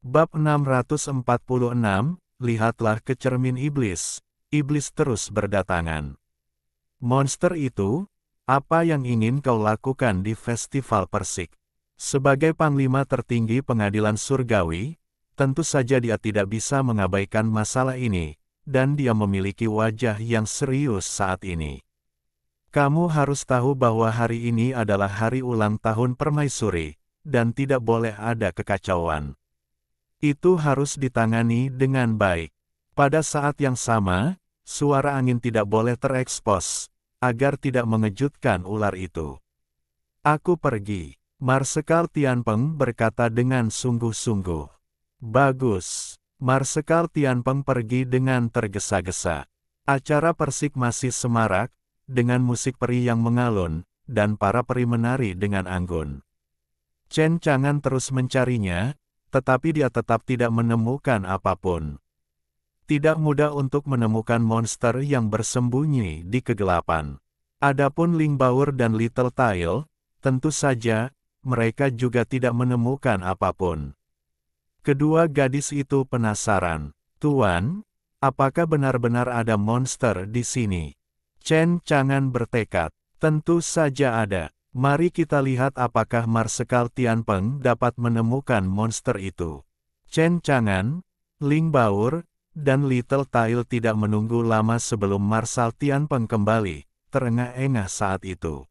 Bab 646, lihatlah ke cermin iblis. Iblis terus berdatangan. Monster itu, apa yang ingin kau lakukan di festival Persik? Sebagai panglima tertinggi pengadilan surgawi, tentu saja dia tidak bisa mengabaikan masalah ini, dan dia memiliki wajah yang serius saat ini. Kamu harus tahu bahwa hari ini adalah hari ulang tahun Permaisuri, dan tidak boleh ada kekacauan. Itu harus ditangani dengan baik. Pada saat yang sama, suara angin tidak boleh terekspos, agar tidak mengejutkan ular itu. Aku pergi. Marsekal Tianpeng berkata dengan sungguh-sungguh. Bagus. Marsekal Tianpeng pergi dengan tergesa-gesa. Acara Persik masih semarak, dengan musik peri yang mengalun, dan para peri menari dengan anggun. Chen Chang'an terus mencarinya, tetapi dia tetap tidak menemukan apapun. Tidak mudah untuk menemukan monster yang bersembunyi di kegelapan. Adapun Ling Baur dan Little Tail, tentu saja, mereka juga tidak menemukan apapun. Kedua gadis itu penasaran. Tuan, apakah benar-benar ada monster di sini? Chen Chang'an bertekad. Tentu saja ada. Mari kita lihat apakah Marsekal Tianpeng dapat menemukan monster itu. Chen Chang'an, Ling Baur, dan Little Tail tidak menunggu lama sebelum Marsekal Tianpeng kembali, terengah-engah saat itu.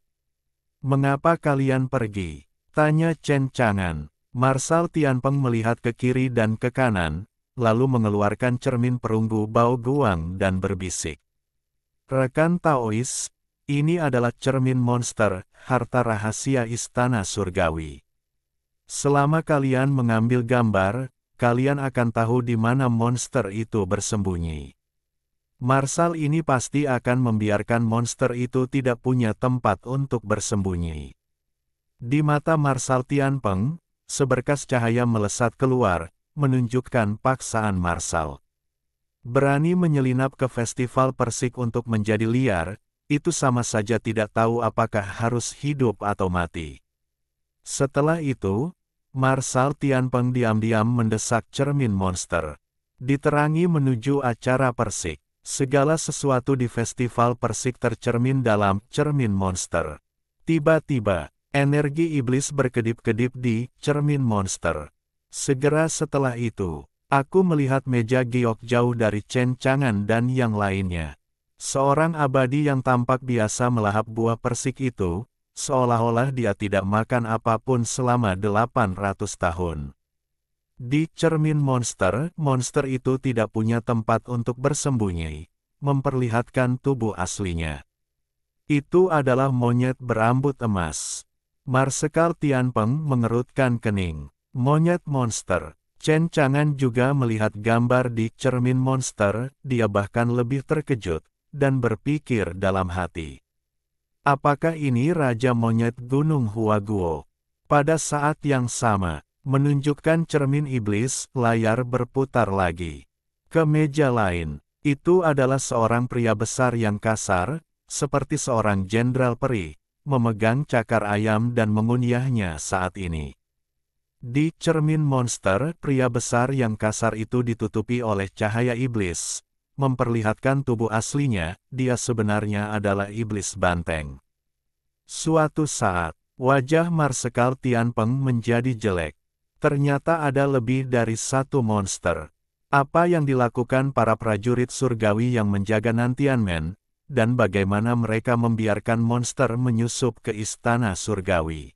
Mengapa kalian pergi? Tanya Chen Chang'an. Marsekal Tianpeng melihat ke kiri dan ke kanan, lalu mengeluarkan cermin perunggu Bao Guang dan berbisik. Rekan Taois, ini adalah cermin monster, harta rahasia istana surgawi. Selama kalian mengambil gambar, kalian akan tahu di mana monster itu bersembunyi. Marshal ini pasti akan membiarkan monster itu tidak punya tempat untuk bersembunyi. Di mata Marshal Tianpeng, seberkas cahaya melesat keluar, menunjukkan paksaan Marshal. Berani menyelinap ke festival Persik untuk menjadi liar, itu sama saja tidak tahu apakah harus hidup atau mati. Setelah itu, Marshal Tianpeng diam-diam mendesak cermin monster. Diterangi menuju acara Persik. Segala sesuatu di festival Persik tercermin dalam cermin monster. Tiba-tiba, energi iblis berkedip-kedip di cermin monster. Segera setelah itu, aku melihat meja giok jauh dari Chen Chang'an dan yang lainnya. Seorang abadi yang tampak biasa melahap buah persik itu, seolah-olah dia tidak makan apapun selama 800 tahun. Di cermin monster, monster itu tidak punya tempat untuk bersembunyi, memperlihatkan tubuh aslinya. Itu adalah monyet berambut emas. Marsekal Tianpeng mengerutkan kening. Monyet monster. Chen Chang'an juga melihat gambar di cermin monster, dia bahkan lebih terkejut, dan berpikir dalam hati. Apakah ini Raja Monyet Gunung Huaguo? Pada saat yang sama, menunjukkan cermin iblis, layar berputar lagi. Ke meja lain, itu adalah seorang pria besar yang kasar, seperti seorang jenderal peri, memegang cakar ayam dan mengunyahnya saat ini. Di cermin monster, pria besar yang kasar itu ditutupi oleh cahaya iblis, memperlihatkan tubuh aslinya, dia sebenarnya adalah iblis banteng. Suatu saat, wajah Marsekal Tianpeng menjadi jelek. Ternyata ada lebih dari satu monster. Apa yang dilakukan para prajurit surgawi yang menjaga Nantianmen, dan bagaimana mereka membiarkan monster menyusup ke istana surgawi.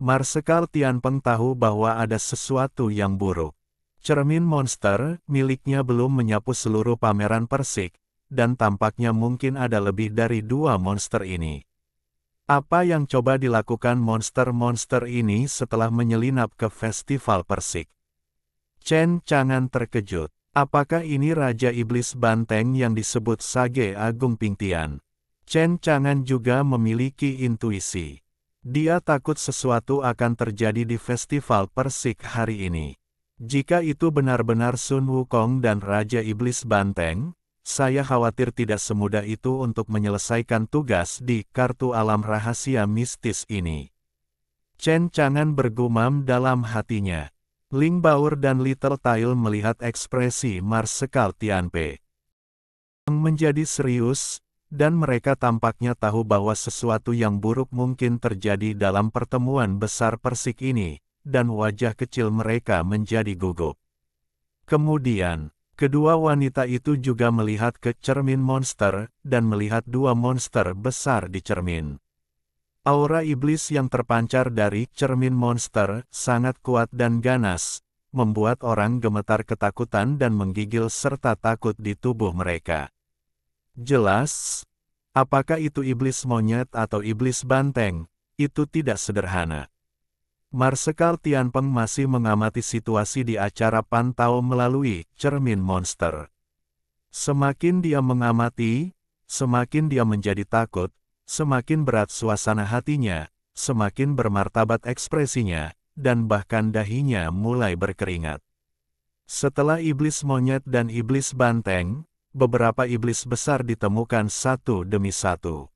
Marsekal Tianpeng tahu bahwa ada sesuatu yang buruk. Cermin monster, miliknya belum menyapu seluruh pameran Persik, dan tampaknya mungkin ada lebih dari 2 monster ini. Apa yang coba dilakukan monster-monster ini setelah menyelinap ke festival Persik? Chen Chang'an terkejut. Apakah ini Raja Iblis Banteng yang disebut Sage Agung Pingtian? Chen Chang'an juga memiliki intuisi. Dia takut sesuatu akan terjadi di festival Persik hari ini. Jika itu benar-benar Sun Wukong dan Raja Iblis Banteng, saya khawatir tidak semudah itu untuk menyelesaikan tugas di kartu alam rahasia mistis ini. Chen Chang'an bergumam dalam hatinya. Ling Baor dan Little Tail melihat ekspresi Marsekal Tianpe menjadi serius, dan mereka tampaknya tahu bahwa sesuatu yang buruk mungkin terjadi dalam pertemuan besar Persik ini, dan wajah kecil mereka menjadi gugup. Kemudian, kedua wanita itu juga melihat ke cermin monster, dan melihat dua monster besar di cermin. Aura iblis yang terpancar dari cermin monster sangat kuat dan ganas, membuat orang gemetar ketakutan dan menggigil serta takut di tubuh mereka. Jelas, apakah itu iblis monyet atau iblis banteng, itu tidak sederhana. Marsekal Tianpeng masih mengamati situasi di acara pantau melalui cermin monster. Semakin dia mengamati, semakin dia menjadi takut, semakin berat suasana hatinya, semakin bermartabat ekspresinya, dan bahkan dahinya mulai berkeringat. Setelah iblis monyet dan iblis banteng, beberapa iblis besar ditemukan satu demi satu.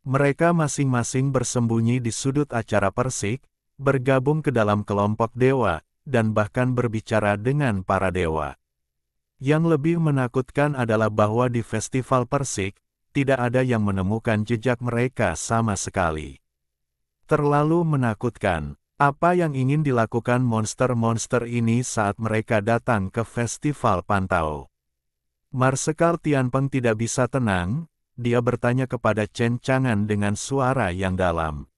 Mereka masing-masing bersembunyi di sudut acara Persik, bergabung ke dalam kelompok dewa, dan bahkan berbicara dengan para dewa. Yang lebih menakutkan adalah bahwa di festival Persik, tidak ada yang menemukan jejak mereka sama sekali. Terlalu menakutkan. Apa yang ingin dilakukan monster-monster ini saat mereka datang ke festival pantau? Marsekal Tianpeng tidak bisa tenang, dia bertanya kepada Chen Chang'an dengan suara yang dalam.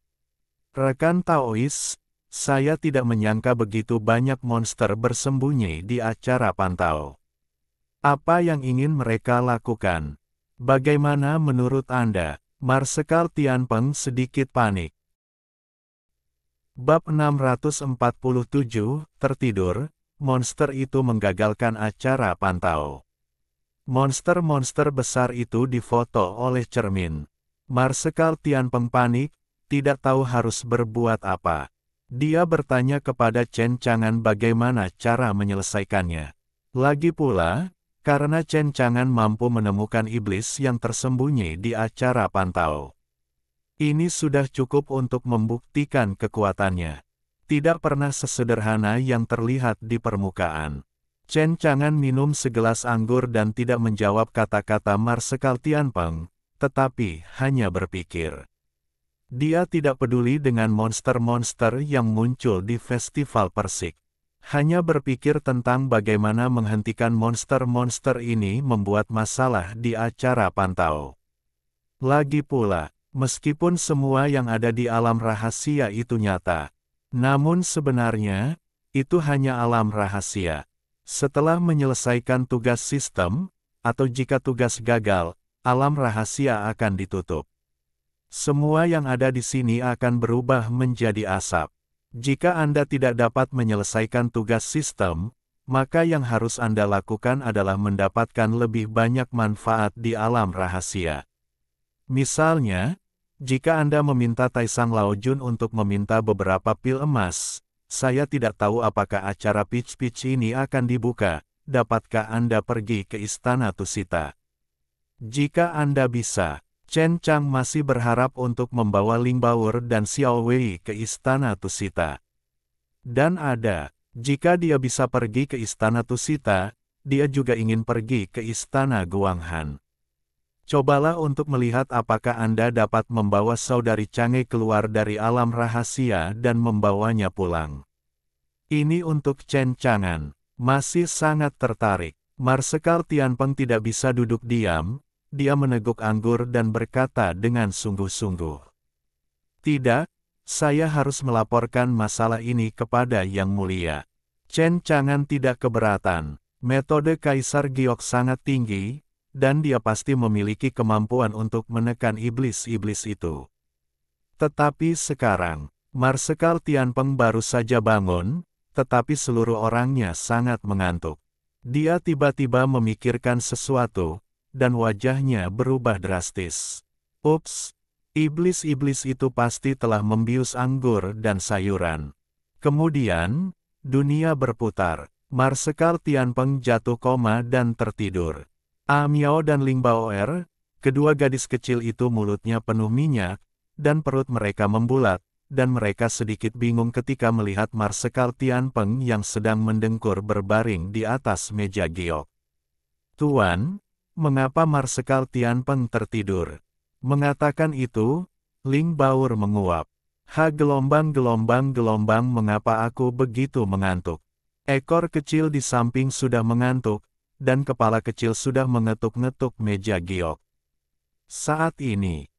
Rekan Taois, saya tidak menyangka begitu banyak monster bersembunyi di acara pantau. Apa yang ingin mereka lakukan? Bagaimana menurut Anda? Marsekal Tianpeng sedikit panik. Bab 647, Tertidur, monster itu menggagalkan acara pantau. Monster-monster besar itu difoto oleh cermin. Marsekal Tianpeng panik, tidak tahu harus berbuat apa. Dia bertanya kepada Chen Chang'an bagaimana cara menyelesaikannya. Lagi pula, karena Chen Chang'an mampu menemukan iblis yang tersembunyi di acara pantau. Ini sudah cukup untuk membuktikan kekuatannya. Tidak pernah sesederhana yang terlihat di permukaan. Chen Chang'an minum segelas anggur dan tidak menjawab kata-kata Marsekal Tianpeng, tetapi hanya berpikir. Dia tidak peduli dengan monster-monster yang muncul di festival Persik. Hanya berpikir tentang bagaimana menghentikan monster-monster ini membuat masalah di acara pantau. Lagi pula, meskipun semua yang ada di alam rahasia itu nyata, namun sebenarnya, itu hanya alam rahasia. Setelah menyelesaikan tugas sistem, atau jika tugas gagal, alam rahasia akan ditutup. Semua yang ada di sini akan berubah menjadi asap. Jika Anda tidak dapat menyelesaikan tugas sistem, maka yang harus Anda lakukan adalah mendapatkan lebih banyak manfaat di alam rahasia. Misalnya, jika Anda meminta Taisang Laojun untuk meminta beberapa pil emas, saya tidak tahu apakah acara pitch-pitch ini akan dibuka, dapatkah Anda pergi ke Istana Tusita? Jika Anda bisa, Chen Chang masih berharap untuk membawa Ling Baor dan Xiao Wei ke Istana Tusita. Dan jika dia bisa pergi ke Istana Tusita, dia juga ingin pergi ke Istana Guanghan. Cobalah untuk melihat apakah Anda dapat membawa saudari Chang'e keluar dari alam rahasia dan membawanya pulang. Ini untuk Chen Chang'an, masih sangat tertarik. Marsekal Tianpeng tidak bisa duduk diam. Dia meneguk anggur dan berkata dengan sungguh-sungguh. Tidak, saya harus melaporkan masalah ini kepada Yang Mulia. Chen Chang'an tidak keberatan. Metode Kaisar Giok sangat tinggi, dan dia pasti memiliki kemampuan untuk menekan iblis-iblis itu. Tetapi sekarang, Marsekal Tianpeng baru saja bangun, tetapi seluruh orangnya sangat mengantuk. Dia tiba-tiba memikirkan sesuatu, dan wajahnya berubah drastis. Ups, iblis-iblis itu pasti telah membius anggur dan sayuran. Kemudian, dunia berputar. Marsekal Tianpeng jatuh koma dan tertidur. Miao dan Ling Baoer, kedua gadis kecil itu mulutnya penuh minyak, dan perut mereka membulat, dan mereka sedikit bingung ketika melihat Marsekal Tianpeng yang sedang mendengkur berbaring di atas meja giok. "Tuan, mengapa Marsekal Tianpeng tertidur?" Mengatakan itu, Ling Baur menguap. Gelombang-gelombang, mengapa aku begitu mengantuk?" Ekor kecil di samping sudah mengantuk, dan kepala kecil sudah mengetuk-ngetuk meja giok. Saat ini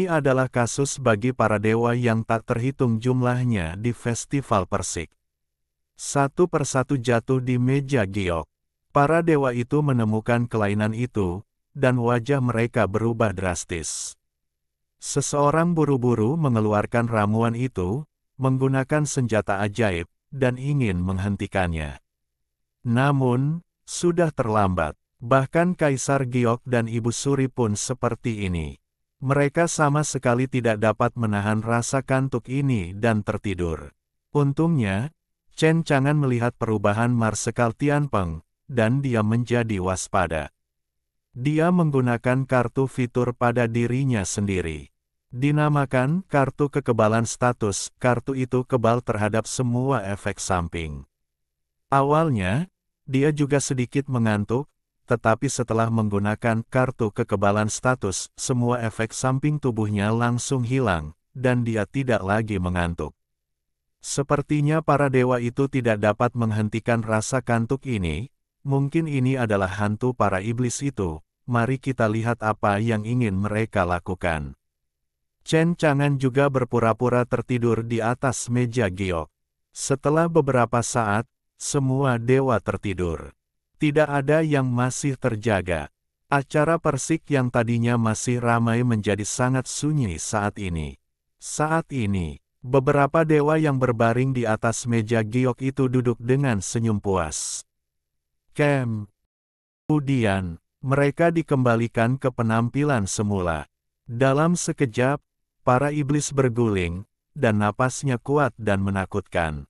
adalah kasus bagi para dewa yang tak terhitung jumlahnya di festival Persik. Satu persatu jatuh di meja giok. Para dewa itu menemukan kelainan itu, dan wajah mereka berubah drastis. Seseorang buru-buru mengeluarkan ramuan itu, menggunakan senjata ajaib, dan ingin menghentikannya. Namun, sudah terlambat. Bahkan Kaisar Giok dan Ibu Suri pun seperti ini. Mereka sama sekali tidak dapat menahan rasa kantuk ini dan tertidur. Untungnya, Chen Chang'an melihat perubahan Marsekal Tianpeng, dan dia menjadi waspada. Dia menggunakan kartu fitur pada dirinya sendiri. Dinamakan kartu kekebalan status, kartu itu kebal terhadap semua efek samping. Awalnya, dia juga sedikit mengantuk, tetapi setelah menggunakan kartu kekebalan status, semua efek samping tubuhnya langsung hilang, dan dia tidak lagi mengantuk. Sepertinya para dewa itu tidak dapat menghentikan rasa kantuk ini. Mungkin ini adalah hantu para iblis itu. Mari kita lihat apa yang ingin mereka lakukan. Chen Chang'an juga berpura-pura tertidur di atas meja giok. Setelah beberapa saat, semua dewa tertidur. Tidak ada yang masih terjaga. Acara Persik yang tadinya masih ramai menjadi sangat sunyi saat ini. Saat ini, beberapa dewa yang berbaring di atas meja giok itu duduk dengan senyum puas. Kemudian, mereka dikembalikan ke penampilan semula. Dalam sekejap, para iblis berguling, dan napasnya kuat dan menakutkan.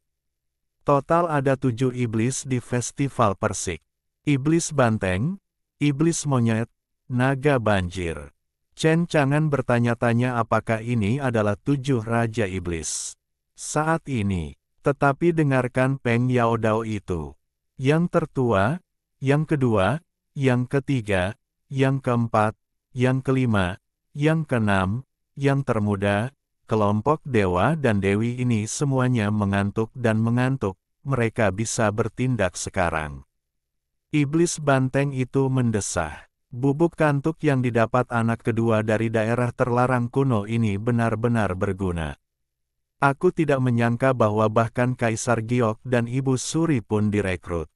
Total ada 7 iblis di festival Persik. Iblis banteng, iblis monyet, naga banjir. Chen Chang'an bertanya-tanya apakah ini adalah 7 raja iblis. Saat ini, tetapi dengarkan Peng Yao Dao itu. Yang tertua, yang kedua, yang ketiga, yang keempat, yang kelima, yang keenam, yang termuda, kelompok dewa dan dewi ini semuanya mengantuk dan mengantuk, mereka bisa bertindak sekarang. Iblis banteng itu mendesah. Bubuk kantuk yang didapat anak kedua dari daerah terlarang kuno ini benar-benar berguna. Aku tidak menyangka bahwa bahkan Kaisar Giok dan Ibu Suri pun direkrut.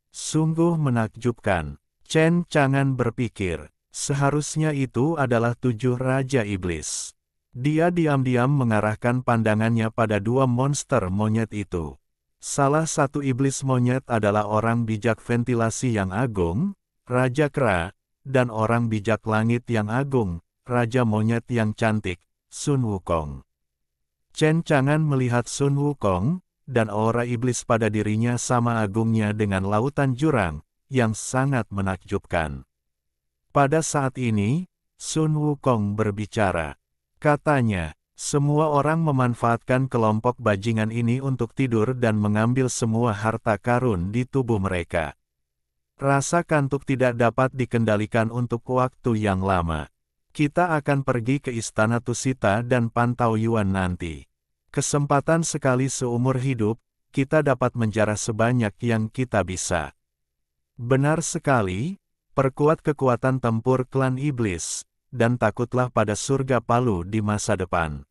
Sungguh menakjubkan. Chen Chang'an berpikir, seharusnya itu adalah 7 raja iblis. Dia diam-diam mengarahkan pandangannya pada 2 monster monyet itu. Salah satu iblis monyet adalah orang bijak ventilasi yang agung, Raja Kera, dan orang bijak langit yang agung, Raja Monyet yang cantik, Sun Wukong. Chen Chang'an melihat Sun Wukong, dan aura iblis pada dirinya sama agungnya dengan lautan jurang, yang sangat menakjubkan. Pada saat ini, Sun Wukong berbicara. Katanya, semua orang memanfaatkan kelompok bajingan ini untuk tidur dan mengambil semua harta karun di tubuh mereka. Rasa kantuk tidak dapat dikendalikan untuk waktu yang lama. Kita akan pergi ke Istana Tusita dan Pantau Yuan nanti. Kesempatan sekali seumur hidup, kita dapat menjarah sebanyak yang kita bisa. Benar sekali, perkuat kekuatan tempur klan iblis, dan takutlah pada surga Palu di masa depan.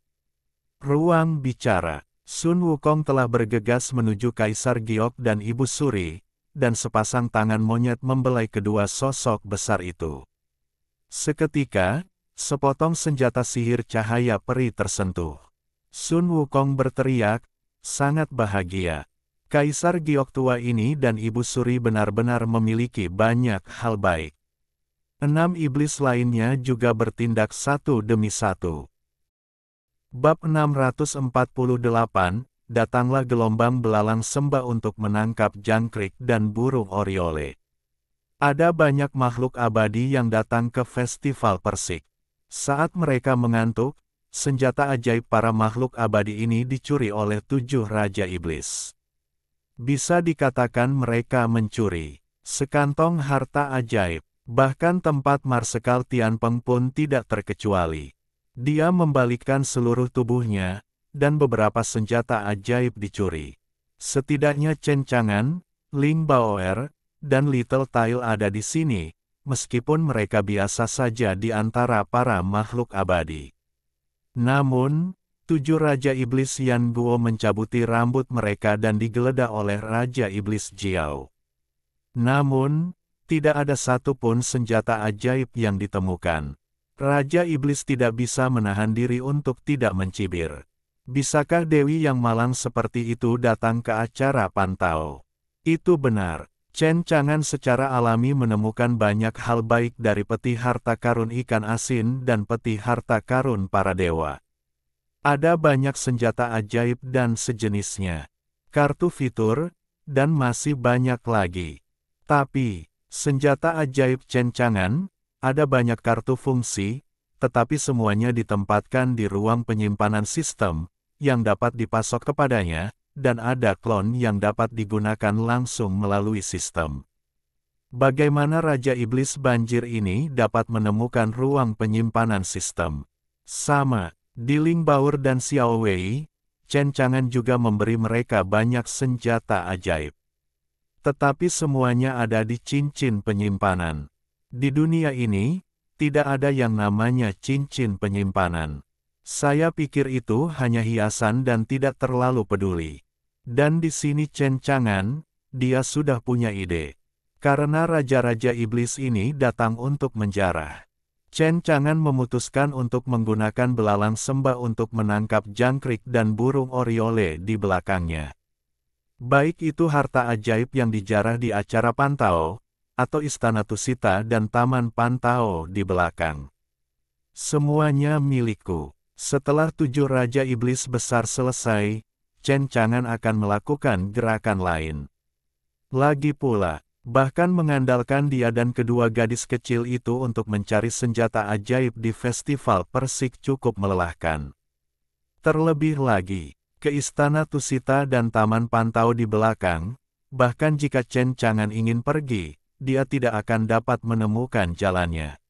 Ruang bicara. Sun Wukong telah bergegas menuju Kaisar Giok dan Ibu Suri, dan sepasang tangan monyet membelai kedua sosok besar itu. Seketika, sepotong senjata sihir cahaya peri tersentuh. Sun Wukong berteriak, sangat bahagia. Kaisar Giok tua ini dan Ibu Suri benar-benar memiliki banyak hal baik. 6 iblis lainnya juga bertindak satu demi satu. Bab 648, datanglah gelombang belalang sembah untuk menangkap jangkrik dan burung oriole. Ada banyak makhluk abadi yang datang ke festival Persik. Saat mereka mengantuk, senjata ajaib para makhluk abadi ini dicuri oleh 7 Raja Iblis. Bisa dikatakan mereka mencuri sekantong harta ajaib. Bahkan tempat Marsekal Tianpeng pun tidak terkecuali. Dia membalikkan seluruh tubuhnya, dan beberapa senjata ajaib dicuri. Setidaknya Chen Chang'an, Ling Baoer, dan Little Tail ada di sini, meskipun mereka biasa saja di antara para makhluk abadi. Namun, 7 Raja Iblis Yan Guo mencabuti rambut mereka dan digeledah oleh Raja Iblis Jiao. Namun, tidak ada satupun senjata ajaib yang ditemukan. Raja Iblis tidak bisa menahan diri untuk tidak mencibir. Bisakah Dewi yang malang seperti itu datang ke acara pantau? Itu benar. Chen Chang'an secara alami menemukan banyak hal baik dari peti harta karun ikan asin dan peti harta karun para dewa. Ada banyak senjata ajaib dan sejenisnya. Kartu fitur, dan masih banyak lagi. Tapi, senjata ajaib Chen Chang'an, ada banyak kartu fungsi, tetapi semuanya ditempatkan di ruang penyimpanan sistem, yang dapat dipasok kepadanya, dan ada klon yang dapat digunakan langsung melalui sistem. Bagaimana Raja Iblis Banjir ini dapat menemukan ruang penyimpanan sistem? Sama, di Ling Baoer dan Xiao Wei, Chen Chang'an juga memberi mereka banyak senjata ajaib. Tetapi semuanya ada di cincin penyimpanan. Di dunia ini, tidak ada yang namanya cincin penyimpanan. Saya pikir itu hanya hiasan dan tidak terlalu peduli. Dan di sini Chen Chang'an, dia sudah punya ide. Karena Raja-Raja Iblis ini datang untuk menjarah. Chen Chang'an memutuskan untuk menggunakan belalang sembah untuk menangkap jangkrik dan burung oriole di belakangnya. Baik itu harta ajaib yang dijarah di acara pantau, atau Istana Tusita dan Taman Pantau di belakang. Semuanya milikku. Setelah 7 Raja Iblis besar selesai, Chen Chang'an akan melakukan gerakan lain. Lagi pula, bahkan mengandalkan dia dan kedua gadis kecil itu untuk mencari senjata ajaib di festival persik cukup melelahkan. Terlebih lagi, ke Istana Tusita dan Taman Pantau di belakang, bahkan jika Chen Chang'an ingin pergi, dia tidak akan dapat menemukan jalannya.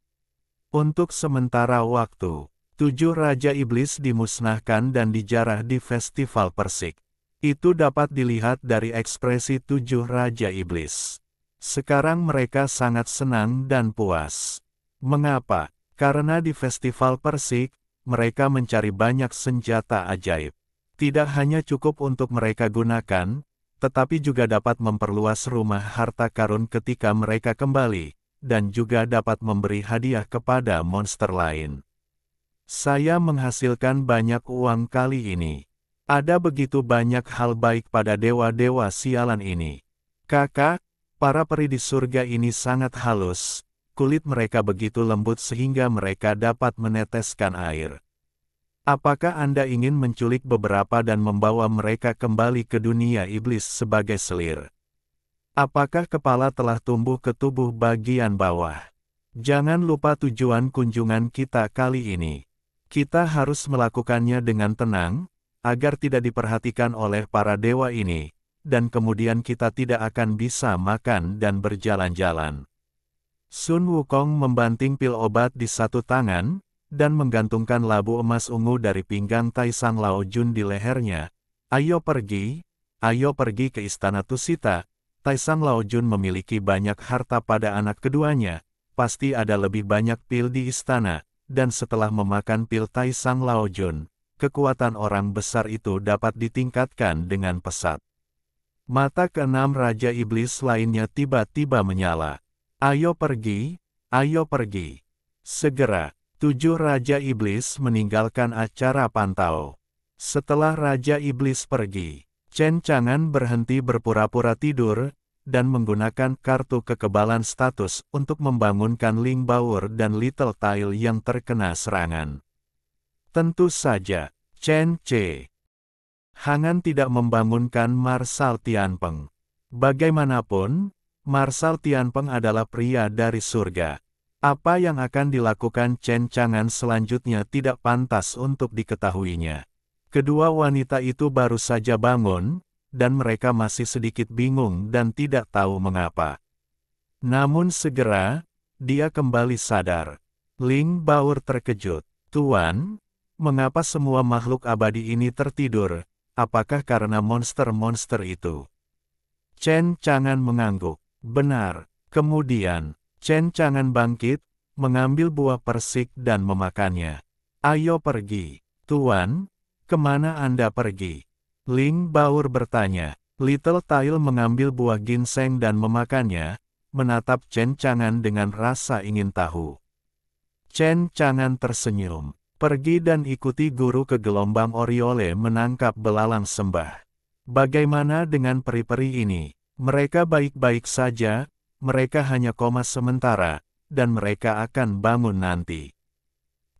Untuk sementara waktu, 7 Raja Iblis dimusnahkan dan dijarah di festival persik. Itu dapat dilihat dari ekspresi 7 Raja Iblis. Sekarang mereka sangat senang dan puas. Mengapa? Karena di festival persik, mereka mencari banyak senjata ajaib. Tidak hanya cukup untuk mereka gunakan, tetapi juga dapat memperluas rumah harta karun ketika mereka kembali, dan juga dapat memberi hadiah kepada monster lain. Saya menghasilkan banyak uang kali ini. Ada begitu banyak hal baik pada dewa-dewa sialan ini. Kakak, para peri di surga ini sangat halus, kulit mereka begitu lembut sehingga mereka dapat meneteskan air. Apakah Anda ingin menculik beberapa dan membawa mereka kembali ke dunia iblis sebagai selir? Apakah kepala telah tumbuh ke tubuh bagian bawah? Jangan lupa tujuan kunjungan kita kali ini. Kita harus melakukannya dengan tenang, agar tidak diperhatikan oleh para dewa ini, dan kemudian kita tidak akan bisa makan dan berjalan-jalan. Sun Wukong membanting pil obat di satu tangan, dan menggantungkan labu emas ungu dari pinggang Taisang Lao Jun di lehernya. Ayo pergi ke Istana Tusita. Taisang Lao Jun memiliki banyak harta pada anak keduanya, pasti ada lebih banyak pil di istana, dan setelah memakan pil Taisang Lao Jun, kekuatan orang besar itu dapat ditingkatkan dengan pesat. Mata keenam Raja Iblis lainnya tiba-tiba menyala. Ayo pergi, segera. 7 Raja Iblis meninggalkan acara pantau. Setelah Raja Iblis pergi, Chen Chang'an berhenti berpura-pura tidur, dan menggunakan kartu kekebalan status untuk membangunkan Ling Baoer dan Little Tail yang terkena serangan. Tentu saja, Chen Chang'an tidak membangunkan Marshal Tianpeng. Bagaimanapun, Marshal Tianpeng adalah pria dari surga. Apa yang akan dilakukan Chen Chang'an selanjutnya tidak pantas untuk diketahuinya. Kedua wanita itu baru saja bangun, dan mereka masih sedikit bingung dan tidak tahu mengapa. Namun segera, dia kembali sadar. Ling Baur terkejut. Tuan, mengapa semua makhluk abadi ini tertidur? Apakah karena monster-monster itu? Chen Chang'an mengangguk. Benar. Kemudian, Chen Chang'an bangkit, mengambil buah persik dan memakannya. Ayo pergi. Tuan, kemana Anda pergi? Ling Baur bertanya. Little Tail mengambil buah ginseng dan memakannya, menatap Chen Chang'an dengan rasa ingin tahu. Chen Chang'an tersenyum. Pergi dan ikuti guru ke gelombang Oriole menangkap belalang sembah. Bagaimana dengan peri-peri ini? Mereka baik-baik saja, mereka hanya koma sementara, dan mereka akan bangun nanti.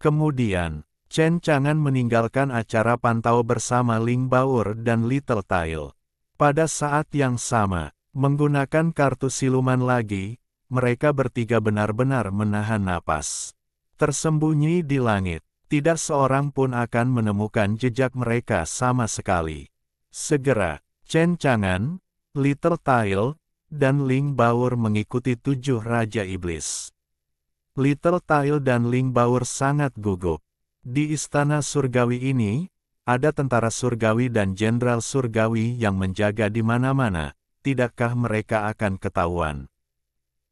Kemudian, Chen Chang'an meninggalkan acara pantau bersama Ling Baur dan Little Tail. Pada saat yang sama, menggunakan kartu siluman lagi, mereka bertiga benar-benar menahan napas. Tersembunyi di langit, tidak seorang pun akan menemukan jejak mereka sama sekali. Segera, Chen Chang'an, Little Tail, dan Ling Baur mengikuti 7 Raja Iblis. Little Tail dan Ling Baur sangat gugup. Di istana surgawi ini, ada tentara surgawi dan jenderal surgawi yang menjaga di mana-mana. Tidakkah mereka akan ketahuan?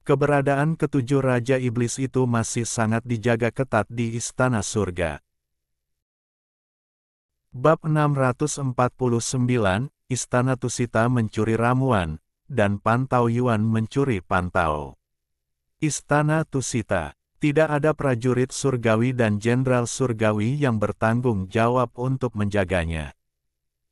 Keberadaan ketujuh Raja Iblis itu masih sangat dijaga ketat di Istana Surga. Bab 649, Istana Tusita mencuri ramuan, dan Pantau Yuan mencuri pantau. Istana Tusita. Tidak ada prajurit surgawi dan jenderal surgawi yang bertanggung jawab untuk menjaganya.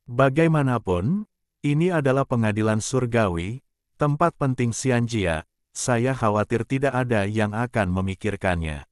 Bagaimanapun, ini adalah pengadilan surgawi, tempat penting Xianjia. Saya khawatir tidak ada yang akan memikirkannya.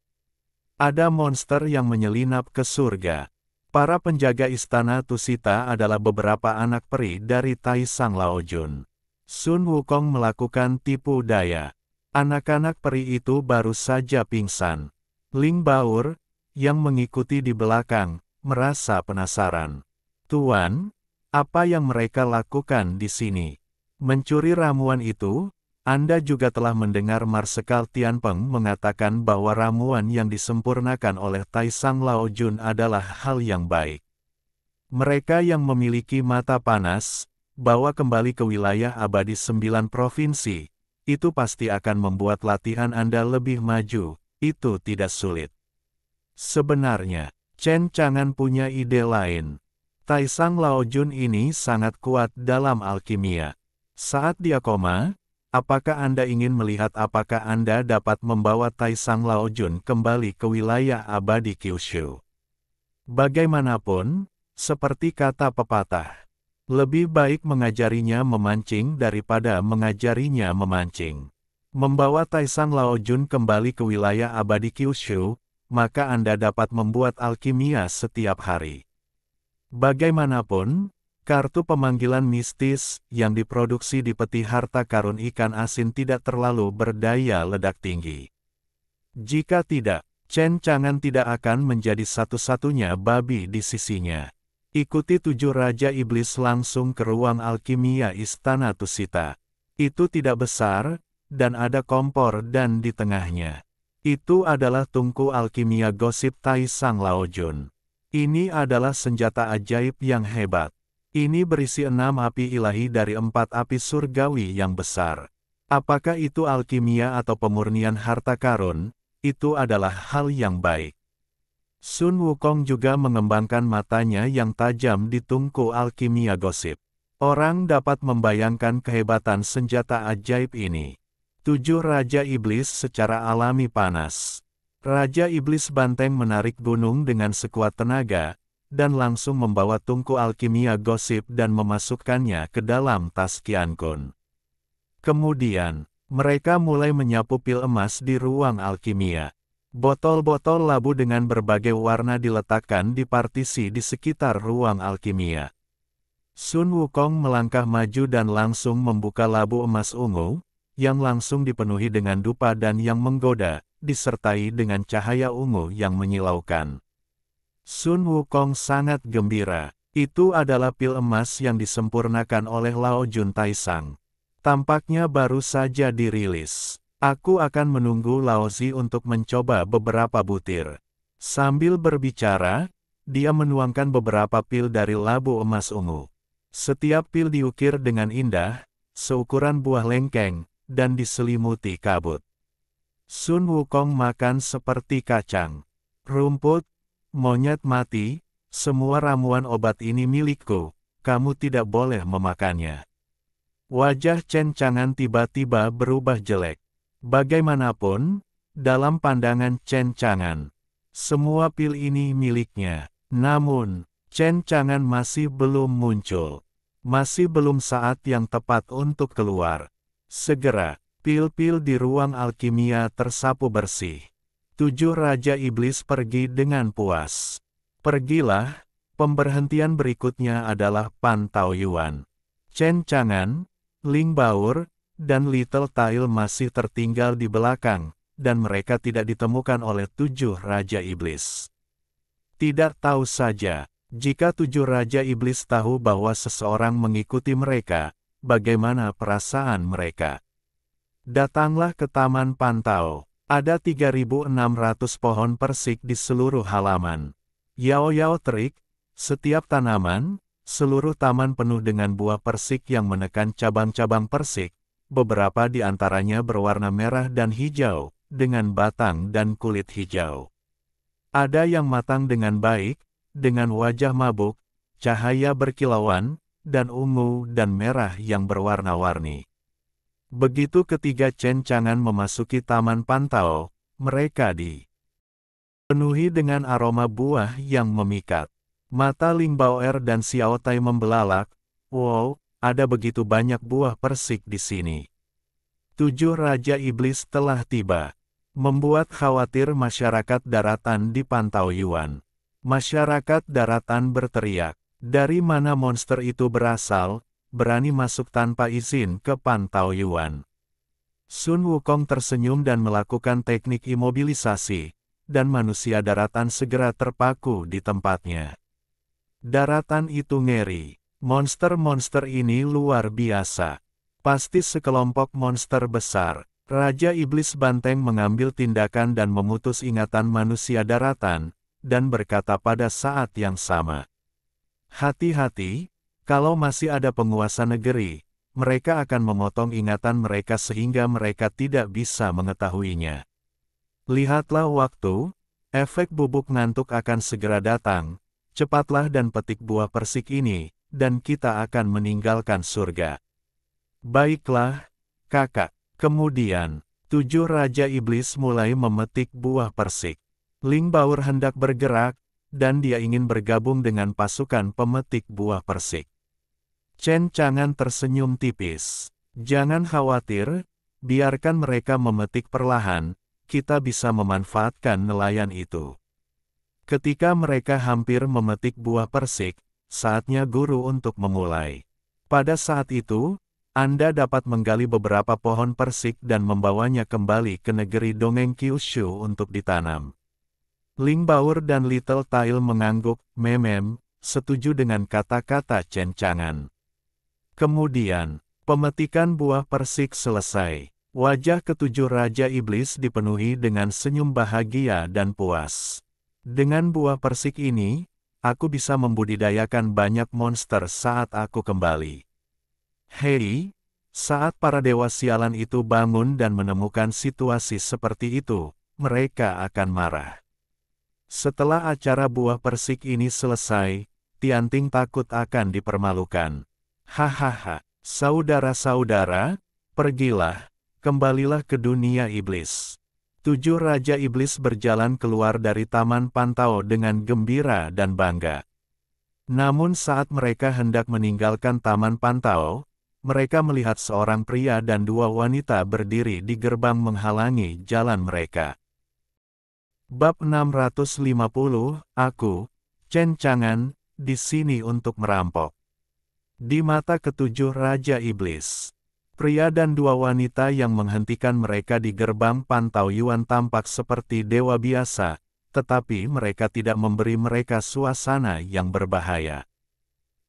Ada monster yang menyelinap ke surga. Para penjaga istana Tusita adalah beberapa anak peri dari Taisang Laojun. Sun Wukong melakukan tipu daya. Anak-anak peri itu baru saja pingsan. Ling Baur, yang mengikuti di belakang, merasa penasaran. Tuan, apa yang mereka lakukan di sini? Mencuri ramuan itu? Anda juga telah mendengar Marsekal Tianpeng mengatakan bahwa ramuan yang disempurnakan oleh Taisang Laojun adalah hal yang baik. Mereka yang memiliki mata panas, bawa kembali ke wilayah abadi 9 provinsi, itu pasti akan membuat latihan Anda lebih maju, itu tidak sulit. Sebenarnya, Chen Chang'an punya ide lain. Taisang Laojun ini sangat kuat dalam alkimia. Saat dia koma, apakah Anda ingin melihat apakah Anda dapat membawa Taisang Laojun kembali ke wilayah abadi Kyushu? Bagaimanapun, seperti kata pepatah, lebih baik mengajarinya memancing daripada mengajarinya memancing. Membawa Taisang Laojun kembali ke wilayah abadi Kyushu, maka Anda dapat membuat alkimia setiap hari. Bagaimanapun, kartu pemanggilan mistis yang diproduksi di peti harta karun ikan asin tidak terlalu berdaya ledak tinggi. Jika tidak, Chen Chang'an tidak akan menjadi satu-satunya babi di sisinya. Ikuti 7 Raja Iblis langsung ke ruang alkimia Istana Tusita. Itu tidak besar, dan ada kompor dan di tengahnya. Itu adalah tungku alkimia gosip Taisang Laojun. Ini adalah senjata ajaib yang hebat. Ini berisi 6 api ilahi dari 4 api surgawi yang besar. Apakah itu alkimia atau pemurnian harta karun? Itu adalah hal yang baik. Sun Wukong juga mengembangkan matanya yang tajam di tungku alkimia gosip. Orang dapat membayangkan kehebatan senjata ajaib ini. 7 Raja Iblis secara alami panas. Raja Iblis Banteng menarik gunung dengan sekuat tenaga, dan langsung membawa tungku alkimia gosip dan memasukkannya ke dalam tas Qiankun. Kemudian, mereka mulai menyapu pil emas di ruang alkimia. Botol-botol labu dengan berbagai warna diletakkan di partisi di sekitar ruang alkimia. Sun Wukong melangkah maju dan langsung membuka labu emas ungu, yang langsung dipenuhi dengan dupa dan yang menggoda, disertai dengan cahaya ungu yang menyilaukan. Sun Wukong sangat gembira. Itu adalah pil emas yang disempurnakan oleh Lao Jun Taisang. Tampaknya baru saja dirilis. Aku akan menunggu Lao Zi untuk mencoba beberapa butir. Sambil berbicara, dia menuangkan beberapa pil dari labu emas ungu. Setiap pil diukir dengan indah, seukuran buah lengkeng, dan diselimuti kabut. Sun Wukong makan seperti kacang. Rumput, monyet mati, semua ramuan obat ini milikku, kamu tidak boleh memakannya. Wajah Chen Chang'an tiba-tiba berubah jelek. Bagaimanapun, dalam pandangan Chen Chang'an, semua pil ini miliknya. Namun, Chen Chang'an masih belum muncul. Masih belum saat yang tepat untuk keluar. Segera, pil-pil di ruang alkimia tersapu bersih. 7 Raja Iblis pergi dengan puas. Pergilah, pemberhentian berikutnya adalah Pan Taoyuan. Chen Chang'an, Ling Baur, dan Little Tail masih tertinggal di belakang, dan mereka tidak ditemukan oleh 7 Raja Iblis. Tidak tahu saja, jika 7 Raja Iblis tahu bahwa seseorang mengikuti mereka, bagaimana perasaan mereka. Datanglah ke Taman Pantau. Ada 3.600 pohon persik di seluruh halaman. Yao-yao terik, setiap tanaman, seluruh taman penuh dengan buah persik yang menekan cabang-cabang persik. Beberapa di antaranya berwarna merah dan hijau, dengan batang dan kulit hijau. Ada yang matang dengan baik, dengan wajah mabuk, cahaya berkilauan, dan ungu dan merah yang berwarna-warni. Begitu ketiga Chen Chang'an memasuki Taman Pantau, mereka dipenuhi dengan aroma buah yang memikat. Mata Ling Baoer dan Xiao Tai membelalak, wow, ada begitu banyak buah persik di sini. 7 Raja Iblis telah tiba. Membuat khawatir masyarakat daratan di Pantau Yuan. Masyarakat daratan berteriak, dari mana monster itu berasal? Berani masuk tanpa izin ke Pantau Yuan. Sun Wukong tersenyum dan melakukan teknik imobilisasi, dan manusia daratan segera terpaku di tempatnya. Daratan itu ngeri. Monster-monster ini luar biasa. Pasti sekelompok monster besar. Raja Iblis Banteng mengambil tindakan dan memutus ingatan manusia daratan, dan berkata pada saat yang sama. Hati-hati. Kalau masih ada penguasa negeri, mereka akan memotong ingatan mereka sehingga mereka tidak bisa mengetahuinya. Lihatlah waktu, efek bubuk ngantuk akan segera datang, cepatlah dan petik buah persik ini, dan kita akan meninggalkan surga. Baiklah, kakak. Kemudian, 7 Raja Iblis mulai memetik buah persik. Ling Baur hendak bergerak, dan dia ingin bergabung dengan pasukan pemetik buah persik. Chen Chang'an tersenyum tipis. Jangan khawatir, biarkan mereka memetik perlahan, kita bisa memanfaatkan nelayan itu. Ketika mereka hampir memetik buah persik, saatnya guru untuk memulai. Pada saat itu, Anda dapat menggali beberapa pohon persik dan membawanya kembali ke negeri dongeng Kyushu untuk ditanam. Ling Baur dan Little Tail mengangguk, memem, setuju dengan kata-kata Chen Chang'an. Kemudian, pemetikan buah persik selesai. Wajah ketujuh Raja Iblis dipenuhi dengan senyum bahagia dan puas. Dengan buah persik ini, aku bisa membudidayakan banyak monster saat aku kembali. Hei, saat para dewa sialan itu bangun dan menemukan situasi seperti itu, mereka akan marah. Setelah acara buah persik ini selesai, Tianting takut akan dipermalukan. Hahaha, saudara-saudara, pergilah, kembalilah ke dunia iblis. 7 Raja Iblis berjalan keluar dari Taman Pantau dengan gembira dan bangga. Namun saat mereka hendak meninggalkan Taman Pantau, mereka melihat seorang pria dan 2 wanita berdiri di gerbang menghalangi jalan mereka. Bab 650, aku, Chen Chang'an, di sini untuk merampok. Di mata ketujuh Raja Iblis, Pria dan dua wanita yang menghentikan mereka di gerbang Pantau Yuan tampak seperti dewa biasa, tetapi mereka tidak memberi mereka suasana yang berbahaya.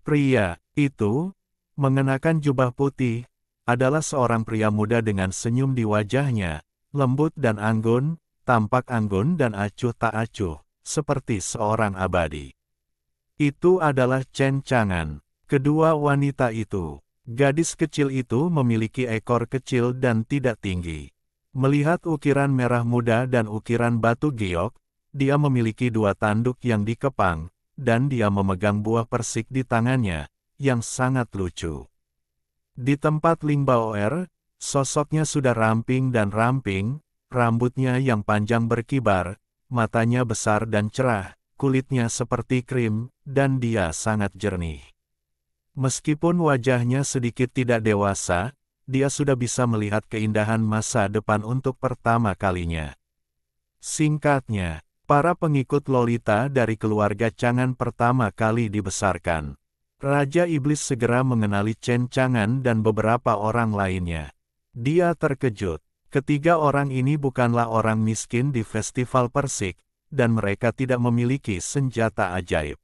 Pria itu, mengenakan jubah putih, adalah seorang pria muda dengan senyum di wajahnya, lembut dan anggun, tampak anggun dan acuh tak acuh, seperti seorang abadi. Itu adalah Chen Chang'an. Kedua wanita itu, gadis kecil itu memiliki ekor kecil dan tidak tinggi. Melihat ukiran merah muda dan ukiran batu giok, dia memiliki dua tanduk yang dikepang, dan dia memegang buah persik di tangannya, yang sangat lucu. Di tempat Ling Baoer, sosoknya sudah ramping dan ramping, rambutnya yang panjang berkibar, matanya besar dan cerah, kulitnya seperti krim, dan dia sangat jernih. Meskipun wajahnya sedikit tidak dewasa, dia sudah bisa melihat keindahan masa depan untuk pertama kalinya. Singkatnya, para pengikut Lolita dari keluarga Chang'an pertama kali dibesarkan. Raja Iblis segera mengenali Chen Chang'an dan beberapa orang lainnya. Dia terkejut. Ketiga orang ini bukanlah orang miskin di festival persik, dan mereka tidak memiliki senjata ajaib.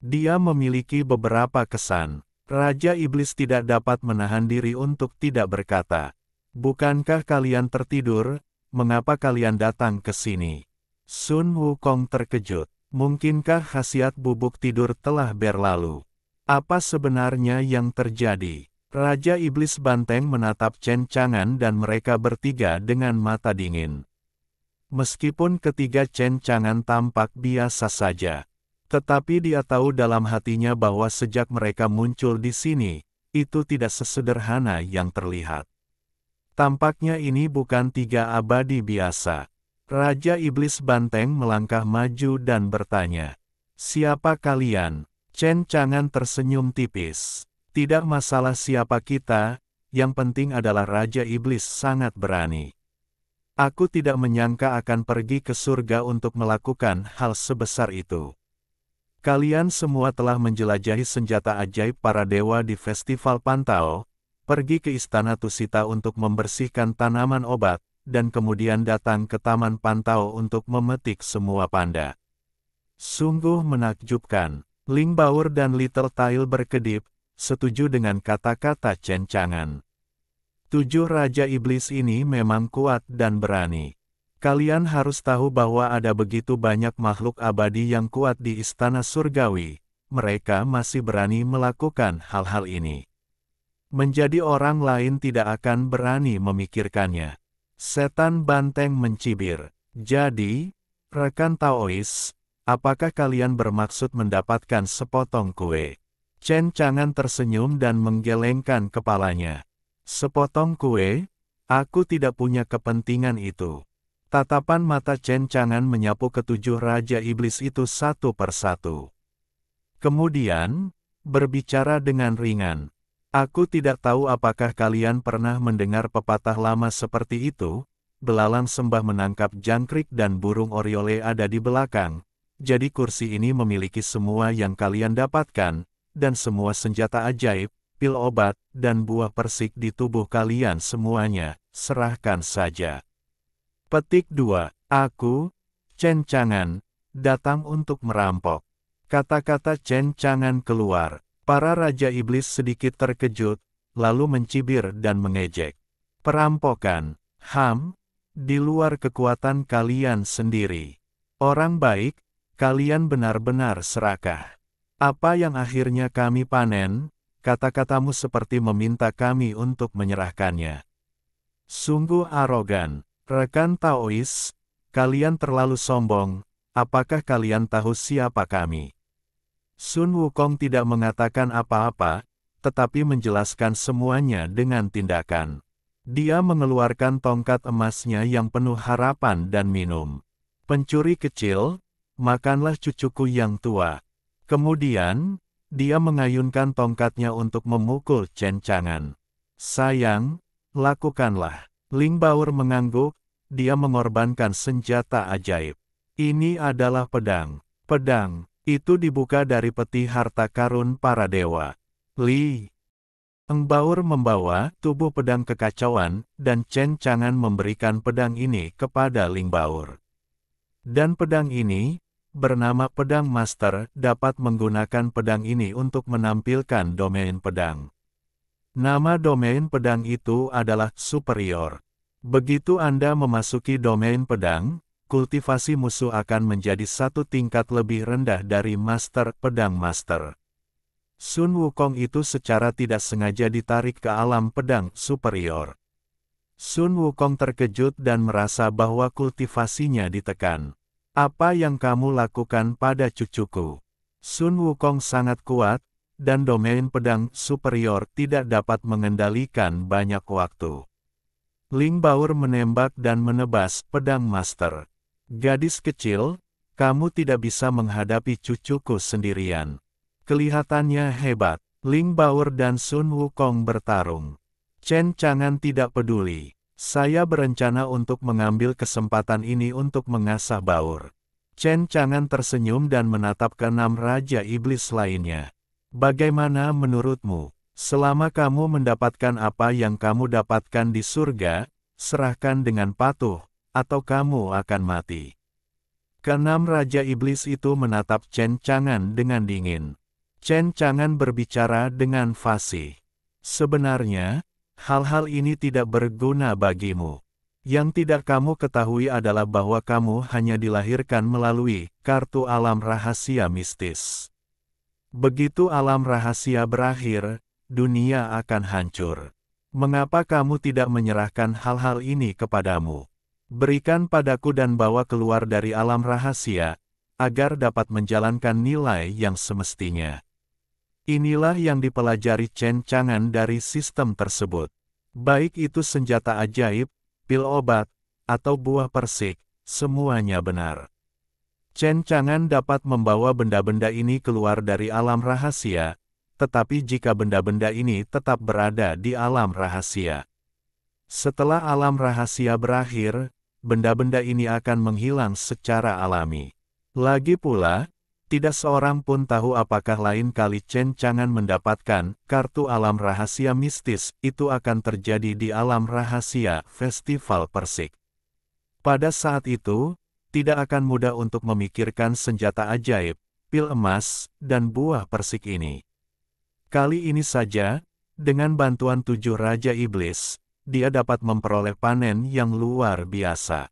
Dia memiliki beberapa kesan. Raja Iblis tidak dapat menahan diri untuk tidak berkata, "Bukankah kalian tertidur? Mengapa kalian datang ke sini?" Sun Wukong terkejut. Mungkinkah khasiat bubuk tidur telah berlalu? Apa sebenarnya yang terjadi? Raja Iblis banteng menatap Chen Chang'an dan mereka bertiga dengan mata dingin. Meskipun ketiga Chen Chang'an tampak biasa saja, tetapi dia tahu dalam hatinya bahwa sejak mereka muncul di sini, itu tidak sesederhana yang terlihat. Tampaknya ini bukan tiga abadi biasa. Raja Iblis banteng melangkah maju dan bertanya, "Siapa kalian?" Chen Chang'an tersenyum tipis. "Tidak masalah siapa kita, yang penting adalah Raja Iblis sangat berani. Aku tidak menyangka akan pergi ke surga untuk melakukan hal sebesar itu. Kalian semua telah menjelajahi senjata ajaib para dewa di Festival Pantau, pergi ke Istana Tusita untuk membersihkan tanaman obat, dan kemudian datang ke Taman Pantau untuk memetik semua panda." Sungguh menakjubkan. Ling Baoer dan Little Tail berkedip, setuju dengan kata-kata Chen Chang'an. 7 Raja Iblis ini memang kuat dan berani. Kalian harus tahu bahwa ada begitu banyak makhluk abadi yang kuat di Istana Surgawi, mereka masih berani melakukan hal-hal ini. Menjadi orang lain tidak akan berani memikirkannya. Setan banteng mencibir. "Jadi, rekan Taois, apakah kalian bermaksud mendapatkan sepotong kue?" Chen Chang'an tersenyum dan menggelengkan kepalanya. "Sepotong kue? Aku tidak punya kepentingan itu." Tatapan mata Chen Chang'an menyapu ketujuh Raja Iblis itu satu persatu. Kemudian, berbicara dengan ringan, "Aku tidak tahu apakah kalian pernah mendengar pepatah lama seperti itu, belalang sembah menangkap jangkrik dan burung oriole ada di belakang, jadi kursi ini memiliki semua yang kalian dapatkan, dan semua senjata ajaib, pil obat, dan buah persik di tubuh kalian semuanya, serahkan saja." Petik 2. Aku, Chen Chang'an, datang untuk merampok. Kata-kata Chen Chang'an keluar. Para Raja Iblis sedikit terkejut, lalu mencibir dan mengejek. "Perampokan, di luar kekuatan kalian sendiri. Orang baik, kalian benar-benar serakah. Apa yang akhirnya kami panen, kata-katamu seperti meminta kami untuk menyerahkannya. Sungguh arogan. Rekan Taois, kalian terlalu sombong, apakah kalian tahu siapa kami?" Sun Wukong tidak mengatakan apa-apa, tetapi menjelaskan semuanya dengan tindakan. Dia mengeluarkan tongkat emasnya yang penuh harapan dan minum. "Pencuri kecil, makanlah cucuku yang tua." Kemudian, dia mengayunkan tongkatnya untuk memukul Chen Chang'an. "Sayang, lakukanlah." Ling Baoer mengangguk, dia mengorbankan senjata ajaib. Ini adalah pedang. Pedang itu dibuka dari peti harta karun para dewa. Li Eng Baur membawa tubuh pedang kekacauan, dan Chen Chang'an memberikan pedang ini kepada Ling Baur. Dan pedang ini, bernama Pedang Master, dapat menggunakan pedang ini untuk menampilkan domain pedang. Nama domain pedang itu adalah superior. Begitu Anda memasuki domain pedang, kultivasi musuh akan menjadi satu tingkat lebih rendah dari Master Pedang Master. Sun Wukong itu secara tidak sengaja ditarik ke alam pedang superior. Sun Wukong terkejut dan merasa bahwa kultivasinya ditekan. Apa yang kamu lakukan pada cucuku? Sun Wukong sangat kuat, dan domain pedang superior tidak dapat mengendalikan banyak waktu. Ling Baur menembak dan menebas pedang master. Gadis kecil, kamu tidak bisa menghadapi cucuku sendirian. Kelihatannya hebat. Ling Baur dan Sun Wukong bertarung. Chen Chang'an tidak peduli. Saya berencana untuk mengambil kesempatan ini untuk mengasah Baur. Chen Chang'an tersenyum dan menatap ke 6 Raja Iblis lainnya. Bagaimana menurutmu? Selama kamu mendapatkan apa yang kamu dapatkan di surga, serahkan dengan patuh, atau kamu akan mati. Keenam Raja Iblis itu menatap Chen Chang'an dengan dingin. Chen Chang'an berbicara dengan fasih. Sebenarnya, hal-hal ini tidak berguna bagimu. Yang tidak kamu ketahui adalah bahwa kamu hanya dilahirkan melalui kartu alam rahasia mistis. Begitu alam rahasia berakhir, dunia akan hancur. Mengapa kamu tidak menyerahkan hal-hal ini kepadamu? Berikan padaku dan bawa keluar dari alam rahasia, agar dapat menjalankan nilai yang semestinya. Inilah yang dipelajari Chen Chang'an dari sistem tersebut. Baik itu senjata ajaib, pil obat, atau buah persik, semuanya benar. Chen Chang'an dapat membawa benda-benda ini keluar dari alam rahasia, tetapi jika benda-benda ini tetap berada di alam rahasia. Setelah alam rahasia berakhir, benda-benda ini akan menghilang secara alami. Lagi pula, tidak seorang pun tahu apakah lain kali Chen Chang'an mendapatkan kartu alam rahasia mistis itu akan terjadi di alam rahasia Festival Persik. Pada saat itu, tidak akan mudah untuk memikirkan senjata ajaib, pil emas, dan buah persik ini. Kali ini saja, dengan bantuan 7 Raja Iblis, dia dapat memperoleh panen yang luar biasa.